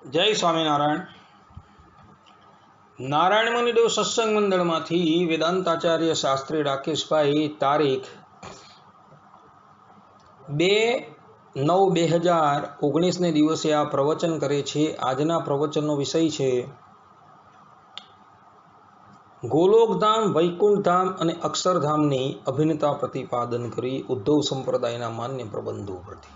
જય સ્વામિનારાયણ. નારાયણ મુનિદેવ સત્સંગ મંડળમાંથી વેદાંતાચાર્ય શાસ્ત્રી રાકેશભાઈ તારીખ 2/9/2019 દિવસે આ પ્રવચન કરે છે. આજના પ્રવચનનો વિષય છે ગોલોકધામ, વૈકુંઠધામ અને અક્ષરધામની અભિન્નતા પ્રતિપાદન કરી ઉદ્ધવ સંપ્રદાયના માન્ય પ્રબંધો પરથી.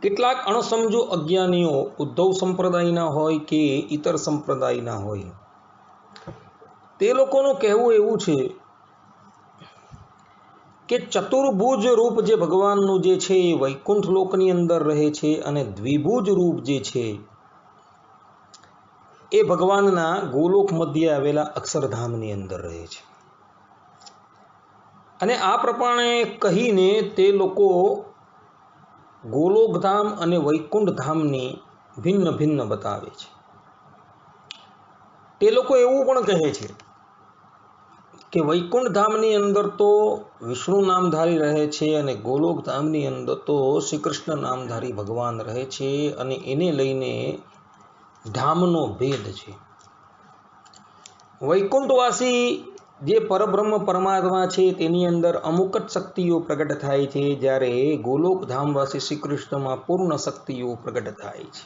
કેટલાક અણસમજુ અજ્ઞાનીઓ ઉદ્ધવ સંપ્રદાયના હોય કે ઇતર સંપ્રદાયના હોય, તે લોકોનું કહેવું એવું છે કે ચતુર્ભુજ રૂપ જે ભગવાનનું જે છે એ વૈકુંઠ લોકની અંદર રહે છે અને દ્વિભુજ રૂપ જે છે એ ભગવાનના ગોલોક મધ્ય આવેલા અક્ષરધામની અંદર રહે છે. અને આ પ્રમાણે કહીને તે લોકો ગોલોકધામ અને વૈકુંઠ ધામની ભિન્ન ભિન્ન બતાવે છે. તે લોકો એવું પણ કહે છે કે વૈકુંઠ ધામની અંદર તો વિષ્ણુ નામધારી રહે છે અને ગોલોક ધામની અંદર તો શ્રી કૃષ્ણ નામધારી ભગવાન રહે છે અને એને લઈને ધામનો ભેદ છે. વૈકુંઠવાસી જે પરબ્રહ્મ પરમાત્મા છે તેની અંદર અમુક જ શક્તિઓ પ્રગટ થાય છે, જ્યારે ગોલોક ધામવાસી શ્રી કૃષ્ણમાં પૂર્ણ શક્તિઓ પ્રગટ થાય છે.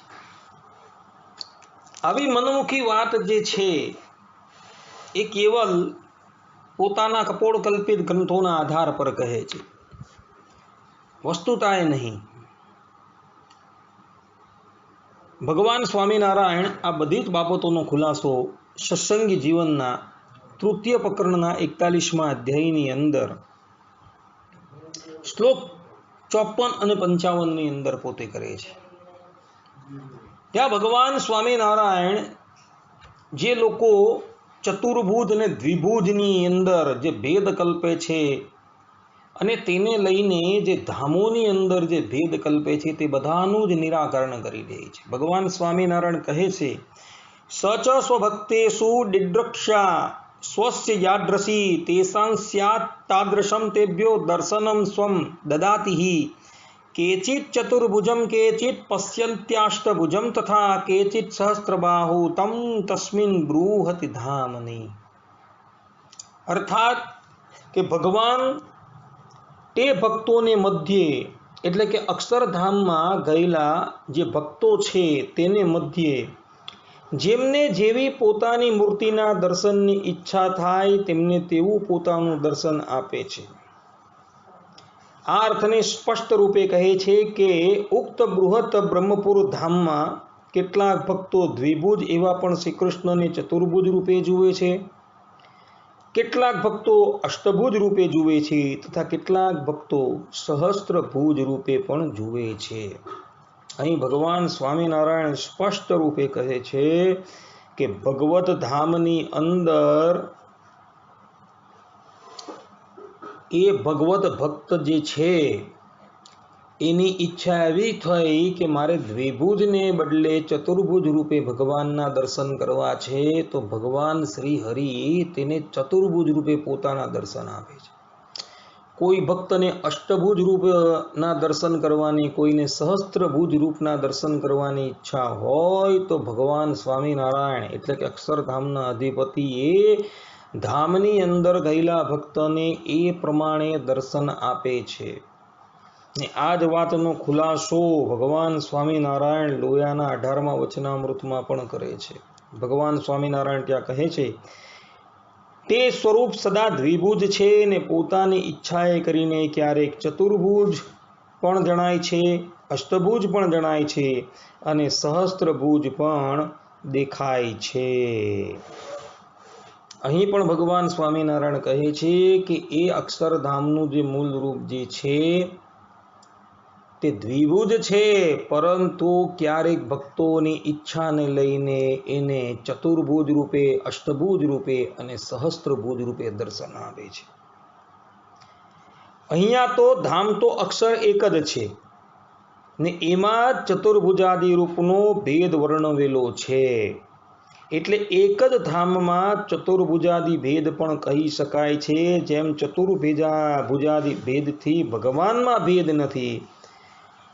આવી મનમુખી વાત જે છે એ કેવલ પોતાના કપોળકલ્પિત ગ્રંથોના આધાર પર કહે છે, વસ્તુતાએ નહીં. ભગવાન સ્વામિનારાયણ આ બધી જ બાબતોનો ખુલાસો સત્સંગી જીવનના તૃતીય પ્રકરણના 41મા અધ્યાયની અંદર શ્લોક 54 અને 55ની અંદર પોતે કરે છે. ત્યાં ભગવાન સ્વામિનારાયણ જે લોકો ચતુર્ભુજ અને દ્વિભુજની અંદર જે ભેદ કલ્પે છે અને તેને લઈને જે ધામોની અંદર જે ભેદ કલ્પે છે તે બધાનું જ નિરાકરણ કરી દે છે. ભગવાન સ્વામિનારાયણ કહે છે, સચ સ્વભક્તેષુ દિદ્રક્ષા સ્વસ્ય યાદૃશી તેષાં સ્યાત તાદૃશં તેભ્યો દર્શનમ સ્વં દદાતિહિ કેચિત ચતુર્ભુજમ કેચિત પશ્યન્ત્યાષ્ટભુજમ તથા કેચિત સહસ્રબાહુ તમ તસ્મિન બૃહતિ ધામની. અર્થાત કે ભગવાન તે ભક્તોને મધ્યે એટલે કે અક્ષરધામમાં ગયેલા જે ભક્તો છે તેને મધ્યે જેમને જેવી પોતાની મૂર્તિના દર્શનની ઈચ્છા થાય તેમને તેવું પોતાનું દર્શન આપે છે. આ અર્થને સ્પષ્ટ રૂપે કહે છે કે ઉક્ત બૃહત બ્રહ્મપુર ધામમાં કેટલાક ભક્તો દ્વિભુજ એવા પણ શ્રી કૃષ્ણને ચતુર્ભુજ રૂપે જુએ છે, કેટલાક ભક્તો અષ્ટભુજ રૂપે જુએ છે તથા કેટલાક ભક્તો સહસ્ત્રભુજ રૂપે પણ જુએ છે. અહીં ભગવાન સ્વામિનારાયણ સ્પષ્ટ રૂપે કહે છે કે ભગવત ધામની અંદર એ ભગવત ભક્ત જે છે એની ઈચ્છા એવી થઈ કે મારે દ્વિભુજને બદલે ચતુર્ભુજ રૂપે ભગવાનના દર્શન કરવા છે, તો ભગવાન શ્રી હરિ તેને ચતુર્ભુજ રૂપે પોતાના દર્શન આપે છે. કોઈ ભક્તને અષ્ટભુજ રૂપના દર્શન કરવાની, કોઈને સહસ્ત્રભુજ રૂપના દર્શન કરવાની ઈચ્છા હોય તો ભગવાન સ્વામિનારાયણ એટલે કે અક્ષરધામના અધિપતિ એ ધામની અંદર ગયેલા ભક્તને એ પ્રમાણે દર્શન આપે છે. ને આ જ વાતનો ખુલાસો ભગવાન સ્વામિનારાયણ લોયાના 18મા વચનામૃતમાં પણ કરે છે. ભગવાન સ્વામિનારાયણ ત્યાં કહે છે, તે સ્વરૂપ સદા દ્વિભુજ છે ને પોતાની ઈચ્છાએ કરીને ક્યારેક ચતુર્ભુજ પણ જણાય છે, અષ્ટભુજ પણ જણાય છે અને સહસ્ત્રભુજ પણ દેખાય છે. અહીં પણ ભગવાન સ્વામિનારાયણ કહે છે કે એ અક્ષરધામનું જે મૂળ રૂપ જે છે તે દ્વિભુજ છે, પરંતુ ક્યારેક ભક્તોની ઈચ્છાને લઈને એને ચતુર્ભુજ રૂપે, અષ્ટભુજ રૂપે અને સહસ્ત્રભુજ રૂપે દર્શન આપે છે. અહીંયા તો ધામ તો અક્ષર એક જ છે ને એમાં ચતુર્ભુજાદિ રૂપનો ભેદ વર્ણવેલો છે, એટલે એક જ ધામમાં ચતુર્ભુજાદિ ભેદ પણ કહી શકાય છે. જેમ ચતુર્ભુજાદિ ભેદથી ભગવાનમાં ભેદ નથી,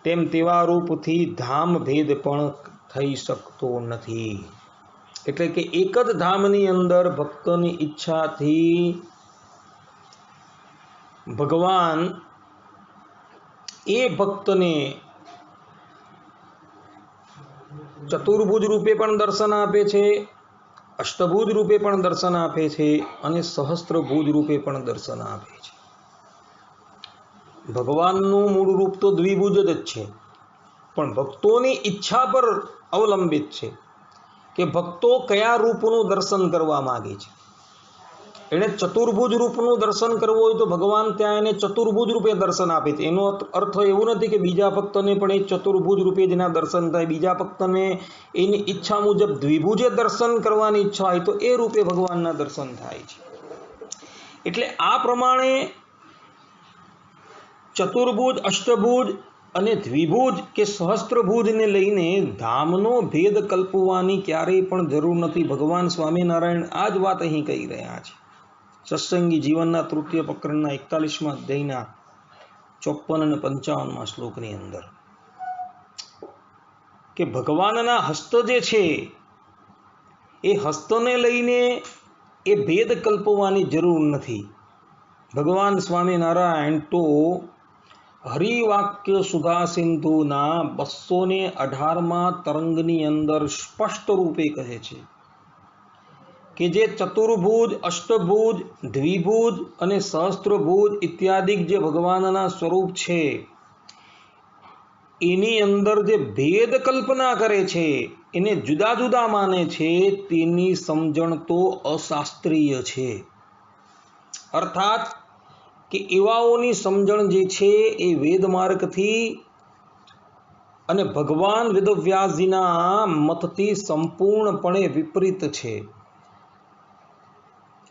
તેમ તેવા રૂપથી ધામ ભેદ પણ થઈ શકતો નથી. એટલે કે એક જ ધામની અંદર ભક્તની ઈચ્છાથી ભગવાન એ ભક્તને ચતુર્ભુજ રૂપે પણ દર્શન આપે છે, અષ્ટભુજ રૂપે પણ દર્શન આપે છે અને સહસ્ત્રભુજ રૂપે પણ દર્શન આપે છે. ભગવાનનું મૂળ રૂપ તો દ્વિભુજ જ છે, પણ ભક્તોની ઈચ્છા પર અવલંબિત છે કે ભક્તો કયા રૂપનું દર્શન કરવા માગે છે. એને ચતુર્ભુજ રૂપનું દર્શન કરવું હોય તો ભગવાન ત્યાં એને ચતુર્ભુજ રૂપે દર્શન આપે છે. એનો અર્થ એવો નથી કે બીજા ભક્તને પણ એ ચતુર્ભુજ રૂપે જેના દર્શન થાય, બીજા ભક્તને એની ઈચ્છા મુજબ દ્વિભુજે દર્શન કરવાની ઈચ્છા હોય તો એ રૂપે ભગવાનના દર્શન થાય છે. એટલે આ પ્રમાણે ચતુર્ભુજ, અષ્ટભુજ અને દ્વિભુજ કે સહસ્ત્રભુજને લઈને ધામનો ભેદ કલ્પવાની ક્યારેય પણ જરૂર નથી. ભગવાન સ્વામિનારાયણ આ જ વાત અહીં કહી રહ્યા છે. સત્સંગી જીવનના તૃતીય પ્રકરણના 41મા અધ્યાયના 54 અને 55મા શ્લોકની અંદર કે ભગવાનના હસ્ત જે છે એ હસ્તને લઈને એ ભેદ કલ્પવાની જરૂર નથી. ભગવાન સ્વામિનારાયણ તો હરિવાક્ય સુધા સિંધુના 218મા તરંગની અંદર સ્પષ્ટ રૂપે કહે છે કે જે ચતુર્ભુજ, અષ્ટભુજ, દ્વિભુજ અને સહસ્ત્રભુજ ઇત્યાદિ જે ભગવાનના સ્વરૂપ છે એની અંદર જે ભેદ કલ્પના કરે છે, એને જુદા જુદા માને છે, તેની સમજણ તો અશાસ્ત્રીય છે. અર્થાત કે એવાઓની સમજણ જે છે એ વેદમાર્ગથી અને ભગવાન વેદવ્યાસજીના મતથી સંપૂર્ણપણે વિપરીત છે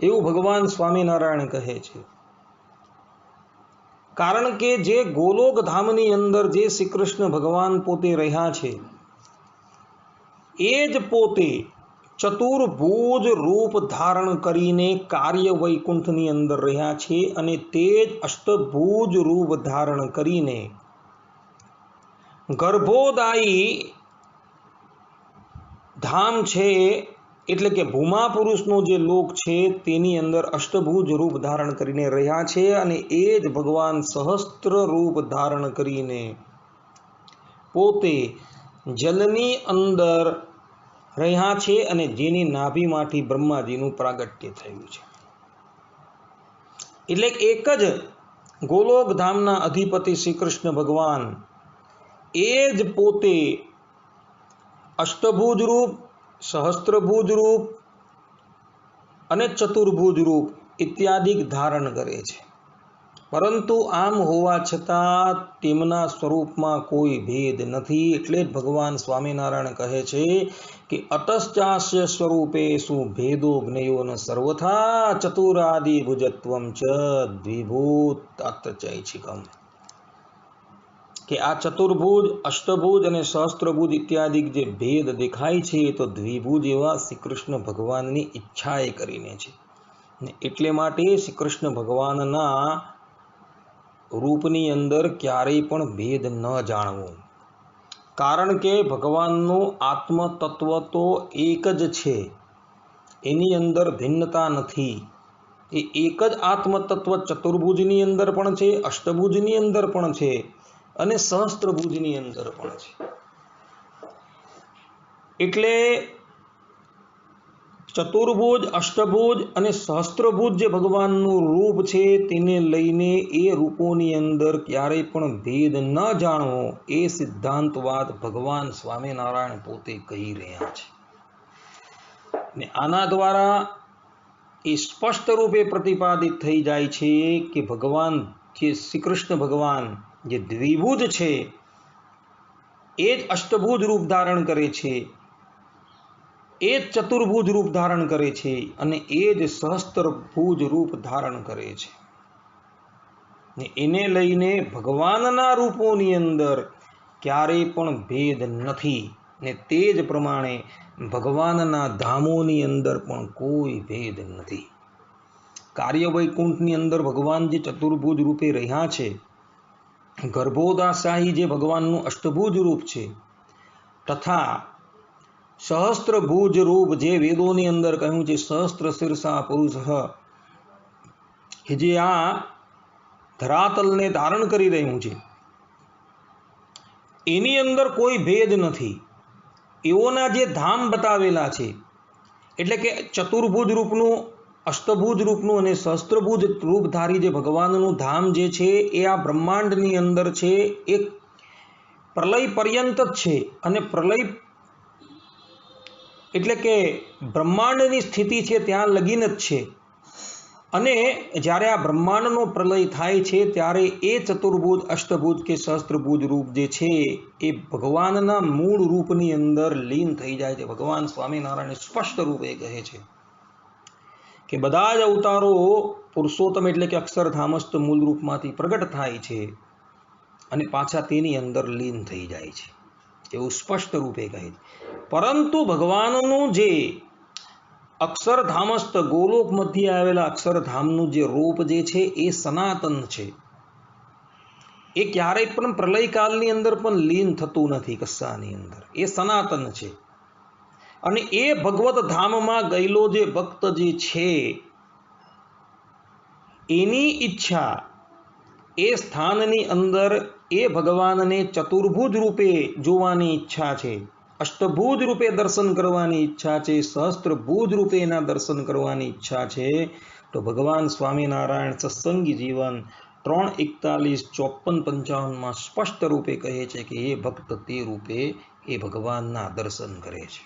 એવું ભગવાન સ્વામિનારાયણ કહે છે. કારણ કે જે ગોલોક ધામની અંદર જે શ્રી કૃષ્ણ ભગવાન પોતે રહ્યા છે એ જ પોતે ચતુર્ભુજ રૂપ ધારણ કરીને કાર્ય વૈકુંઠની અંદર રહ્યા છે અને તે જ અષ્ટભુજ રૂપ ધારણ કરીને ગર્ભોદાયી ધામ છે એટલે કે ભૂમા પુરુષનો જે લોક છે તેની અંદર અષ્ટભુજ રૂપ ધારણ કરીને રહ્યા છે અને એ જ ભગવાન સહસ્ત્ર રૂપ ધારણ કરીને પોતે જલની અંદર રહ્યા છે અને જેની નાભીમાંથી બ્રહ્માજીનું પ્રાગટ્ય થયું છે. એટલે એક જ ગોલોક ધામના અધિપતિ શ્રી કૃષ્ણ ભગવાન એ જ પોતે અષ્ટભુજ રૂપ, સહસ્ત્રભુજ રૂપ અને ચતુર્ભુજ રૂપ ઇત્યાદિ ધારણ કરે છે. પરંતુ આમ હોવા છતાં તેમના સ્વરૂપમાં કોઈ ભેદ નથી. એટલે જ ભગવાન સ્વામિનારાયણ કહે છે કે અતશ્ચાસ્ય સ્વરૂપેષુ ભેદો જ્ઞેયો ન સર્વથા ચતુરાદિ ભુજત્વમ ચ દ્વિભૂતચૈછિકમ. કે આ ચતુર્ભુજ, અષ્ટભુજ અને સહસ્ત્રભુજ ઇત્યાદિ જે ભેદ દેખાય છે તો દ્વિભુજ એવા શ્રી કૃષ્ણ ભગવાનની ઈચ્છાએ કરીને છે. એટલે માટે શ્રી કૃષ્ણ ભગવાનના રૂપની અંદર ક્યારેય પણ ભેદ ન જાણવો. કારણ કે ભગવાનનું આત્મ તત્વ તો એક જ છે, એની અંદર ભિન્નતા નથી. એ એક જ આત્મ તત્વ ચતુર્ભુજની અંદર પણ છે, અષ્ટભુજની અંદર પણ છે અને સહસ્ત્રભુજની અંદર પણ છે. એટલે ચતુર્ભુજ, અષ્ટભુજ અને સહસ્ત્રભુજ જે ભગવાનનું રૂપ છે તેને લઈને એ રૂપોની અંદર ક્યારેય પણ ભેદ ન જાણવો એ સિદ્ધાંતવાદ ભગવાન સ્વામિનારાયણ પોતે કહી રહ્યા છે. ને આના દ્વારા એ સ્પષ્ટ રૂપે પ્રતિપાદિત થઈ જાય છે કે ભગવાન જે શ્રી કૃષ્ણ ભગવાન જે દ્વિભુજ છે એ જ અષ્ટભુજ રૂપ ધારણ કરે છે, એ જ ચતુર્ભુજ રૂપ ધારણ કરે છે અને એ જ સહસ્ત્રભુજ રૂપ ધારણ કરે છે. ને એને લઈને ભગવાનના રૂપોની અંદર ક્યારેય પણ ભેદ નથી. ને તે જ પ્રમાણે ભગવાનના ધામોની અંદર પણ કોઈ ભેદ નથી. કાર્ય વૈકુંઠની અંદર ભગવાન જે ચતુર્ભુજ રૂપે રહ્યા છે ગર્ભોદાશાહી જે ભગવાનનું અષ્ટભુજ રૂપ છે તથા સહસ્ત્રભુજ રૂપ જે વેદોની અંદર કહ્યું છે, સહસ્ત્ર શીર્ષા પુરુષ, કે જે આ ધરાતલને ધારણ કરી રહ્યું છે, એની અંદર કોઈ ભેદ નથી. એઓના જે ધામ બતાવેલા છે, એટલે કે ચતુર્ભુજ રૂપનું, અષ્ટભુજ રૂપનું અને સહસ્ત્રભુજ રૂપધારી જે ભગવાનનું ધામ જે છે એ આ બ્રહ્માંડની અંદર છે, એ પ્રલય પર્યંત જ છે. અને પ્રલય એટલે કે બ્રહ્માંડની સ્થિતિ છે ત્યાં લગીન જ છે. અને જ્યારે આ બ્રહ્માંડનો પ્રલય થાય છે ત્યારે એ ચતુર્ભુજ, અષ્ટભુજ કે સહસ્ત્રભુજ રૂપ જે છે એ ભગવાનના મૂળ રૂપની અંદર લીન થઈ જાય છે. ભગવાન સ્વામિનારાયણ સ્પષ્ટ રૂપે કહે છે કે બધા જ અવતારો પુરુષોત્તમ એટલે કે અક્ષરધામસ્થ મૂળ રૂપમાંથી પ્રગટ થાય છે અને પાછા તેની અંદર લીન થઈ જાય છે, એવું સ્પષ્ટ રૂપે કહે છે. પરંતુ ભગવાનનું જે અક્ષરધામસ્થ ગોલોક મધ્ય આવેલા અક્ષરધામનું જે રૂપ જે છે એ સનાતન છે. એ ક્યારેય પણ પ્રલયકાલની અંદર પણ લીન થતું નથી કશાની અંદર. એ સનાતન છે. અને એ ભગવત ધામમાં ગયેલો જે ભક્ત જે છે એની ઈચ્છા એ સ્થાનની અંદર એ ભગવાનને ચતુર્ભુજ રૂપે જોવાની ઈચ્છા છે, અષ્ટભુજ રૂપે દર્શન કરવાની ઈચ્છા છે, સહસ્ત્રભુજ રૂપે એના દર્શન કરવાની ઈચ્છા છે. તો ભગવાન સ્વામિનારાયણ સત્સંગી જીવન 3:41-54-55 સ્પષ્ટ રૂપે કહે છે કે એ ભક્ત તે રૂપે એ ભગવાનના દર્શન કરે છે.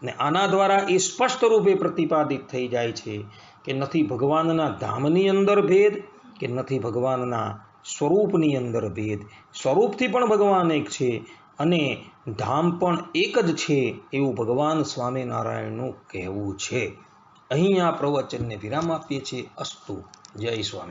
ને આના દ્વારા એ સ્પષ્ટ રૂપે પ્રતિપાદિત થઈ જાય છે કે નથી ભગવાનના ધામની અંદર ભેદ, કે નથી ભગવાનના સ્વરૂપની અંદર ભેદ. સ્વરૂપથી પણ ભગવાન એક છે અને ધામ પણ એક જ છે, એવું ભગવાન સ્વામિનારાયણનું કહેવું છે. અહીં આ પ્રવચનને વિરામ આપીએ છીએ. અસ્તુ. જય સ્વામી.